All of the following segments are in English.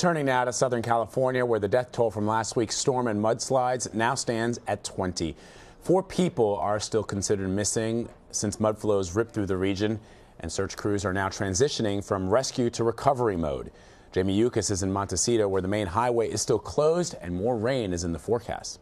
Turning now to Southern California, where the death toll from last week's storm and mudslides now stands at 20. 4 people are still considered missing since mud flows ripped through the region, and search crews are now transitioning from rescue to recovery mode. Jamie Yuccas is in Montecito, where the main highway is still closed and more rain is in the forecast.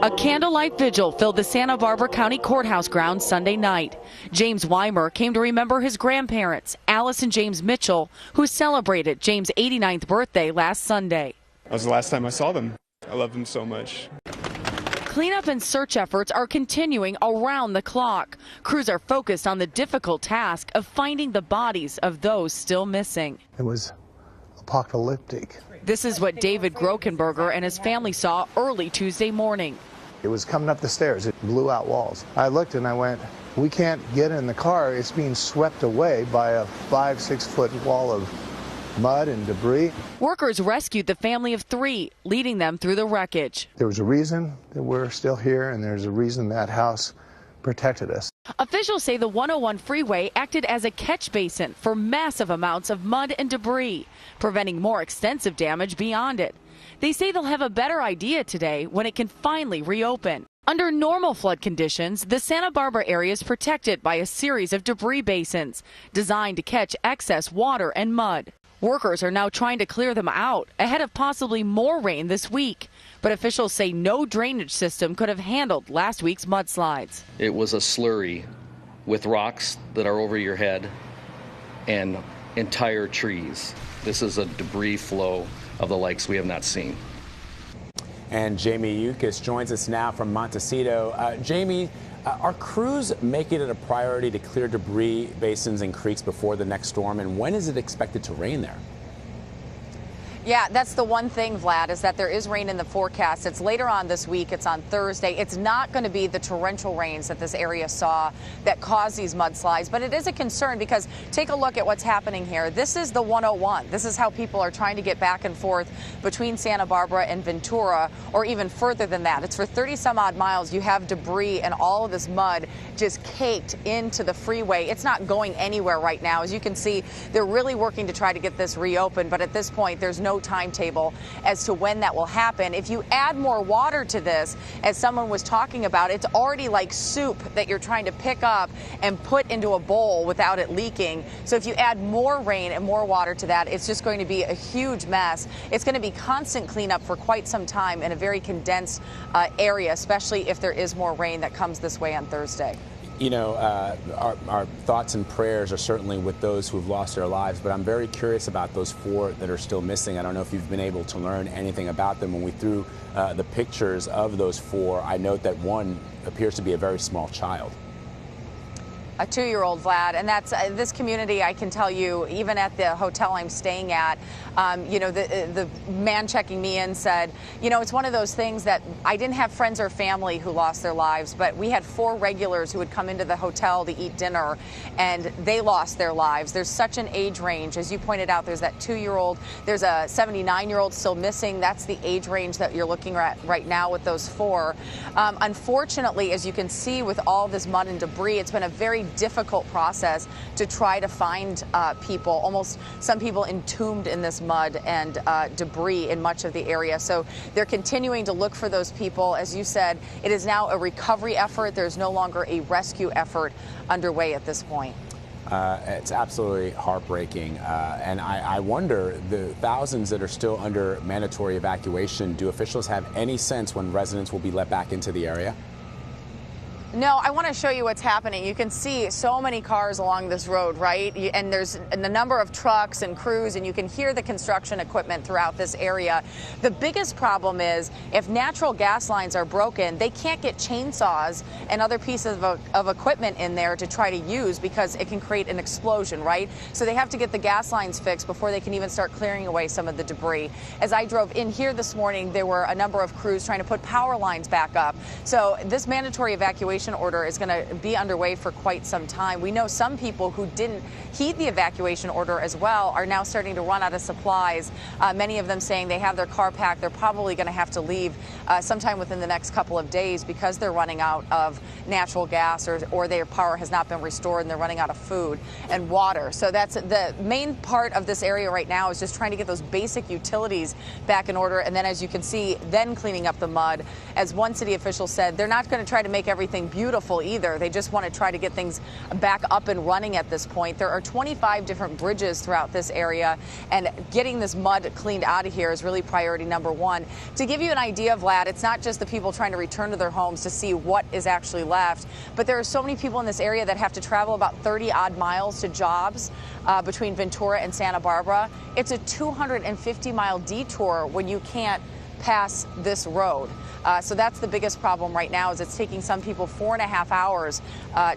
A candlelight vigil filled the Santa Barbara County Courthouse grounds Sunday night. James Weimer came to remember his grandparents, Alice and James Mitchell, who celebrated James' 89th birthday last Sunday. That was the last time I saw them. I love them so much. Cleanup and search efforts are continuing around the clock. Crews are focused on the difficult task of finding the bodies of those still missing. It was apocalyptic. This is what David Grokenberger and his family saw early Tuesday morning. It was coming up the stairs. It blew out walls. I looked and I went, we can't get in the car. It's being swept away by a 5-6 foot wall of mud and debris. Workers rescued the family of 3, leading them through the wreckage. There was a reason that we're still here, and there's a reason that house protected us. Officials say the 101 freeway acted as a catch basin for massive amounts of mud and debris, preventing more extensive damage beyond it. They say they'll have a better idea today when it can finally reopen. Under normal flood conditions, the Santa Barbara area is protected by a series of debris basins designed to catch excess water and mud. Workers are now trying to clear them out ahead of possibly more rain this week. But officials say no drainage system could have handled last week's mudslides. It was a slurry with rocks that are over your head and entire trees. This is a debris flow of the likes we have not seen. And Jamie Yuccas joins us now from Montecito. Jamie, are crews making it a priority to clear debris basins and creeks before the next storm? And when is it expected to rain there? Yeah, that's the one thing, Vlad, is that there is rain in the forecast. It's later on this week. It's on Thursday. It's not going to be the torrential rains that this area saw that caused these mudslides, but it is a concern because take a look at what's happening here. This is the 101. This is how people are trying to get back and forth between Santa Barbara and Ventura, or even further than that. It's for 30 some odd miles. You have debris and all of this mud just caked into the freeway. It's not going anywhere right now. As you can see, they're really working to try to get this reopened, but at this point, there's no timetable as to when that will happen. If you add more water to this, as someone was talking about, it's already like soup that you're trying to pick up and put into a bowl without it leaking. So if you add more rain and more water to that, it's just going to be a huge mess. It's going to be constant cleanup for quite some time in a very condensed area, especially if there is more rain that comes this way on Thursday. You know, our thoughts and prayers are certainly with those who've lost their lives, but I'm very curious about those 4 that are still missing. I don't know if you've been able to learn anything about them. When we threw the pictures of those 4, I note that one appears to be a very small child. A 2-year-old, Vlad, and that's this community. I can tell you, even at the hotel I'm staying at, you know, the man checking me in said, you know, it's one of those things that I didn't have friends or family who lost their lives, but we had 4 regulars who would come into the hotel to eat dinner, and they lost their lives. There's such an age range, as you pointed out. There's that 2-year-old. There's a 79-year-old still missing. That's the age range that you're looking at right now with those 4. Unfortunately, as you can see, with all this mud and debris, it's been a very difficult process to try to find people, almost some people entombed in this mud and debris in much of the area. So they're continuing to look for those people. As you said, it is now a recovery effort. There's no longer a rescue effort underway at this point. It's absolutely heartbreaking. And I wonder, the thousands that are still under mandatory evacuation, do officials have any sense when residents will be let back into the area? No, I want to show you what's happening. You can see so many cars along this road, right? And there's a number of trucks and crews, and you can hear the construction equipment throughout this area. The biggest problem is if natural gas lines are broken, they can't get chainsaws and other pieces of equipment in there to try to use because it can create an explosion, right? So they have to get the gas lines fixed before they can even start clearing away some of the debris. As I drove in here this morning, there were a number of crews trying to put power lines back up. So this mandatory evacuation evacuation order is going to be underway for quite some time. We know some people who didn't heed the evacuation order as well are now starting to run out of supplies. Many of them saying they have their car packed. They're probably going to have to leave sometime within the next couple of days because they're running out of natural gas or their power has not been restored and they're running out of food and water. So that's the main part of this area right now, is just trying to get those basic utilities back in order. And then, as you can see, then cleaning up the mud. As one city official said, they're not going to try to make everything beautiful either. They just want to try to get things back up and running at this point. There are 25 different bridges throughout this area, and getting this mud cleaned out of here is really priority number one. To give you an idea, Vlad, it's not just the people trying to return to their homes to see what is actually left, but there are so many people in this area that have to travel about 30 odd miles to jobs between Ventura and Santa Barbara. It's a 250-mile detour when you can't pass this road. So that's the biggest problem right now, is it's taking some people 4.5 hours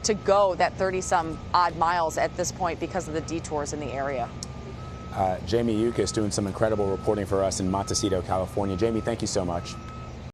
to go that 30-some odd miles at this point because of the detours in the area. Jamie Yuccas doing some incredible reporting for us in Montecito, California. Jamie, thank you so much.